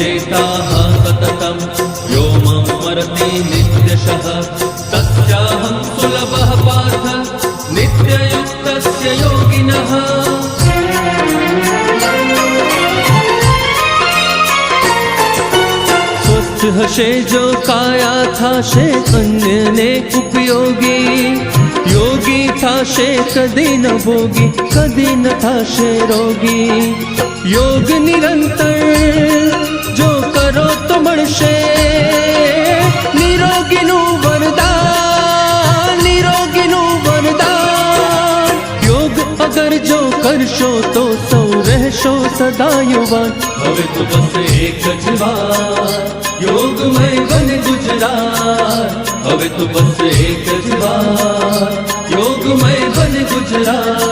चेताः सततं यो मां स्मरति नित्यशः तस्याहं सुलभः पार्थ नित्ययुक्तस्य योगिनः। स्वस्थ हशे जो काया थाशे अन्यने उपयोगी, योगी थाशे कदी न भोगी, कदी न थाशे रोगी। योग निरंतर जो करो तो मळशे निरोगीનું વરદાન, નિરોગીનું વરદાન। योग अगर जो करशो तो सौ રહેશો સદા યુવાન। હવે તો બસ એક જ વાર યોગમય બને ગુજરાત, હવે તો બસ એક જ વાર યોગમય બને ગુજરાત।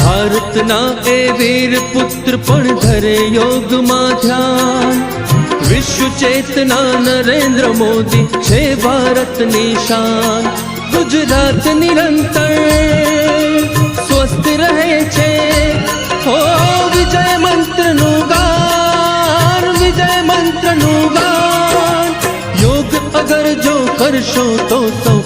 ભારતના એ વીર પુત્ર પણ ધરે યોગમાં ધ્યાન। વિશ્વ ચેતના નરેન્દ્ર મોદી છે ભારતની શાન। ગુજરાત નિરંતર સ્વસ્થ રહે છે, હો વિજય મંત્રનું ગાન, વિજય મંત્રનું ગાન। યોગ અગર જો કરશો તો સૌ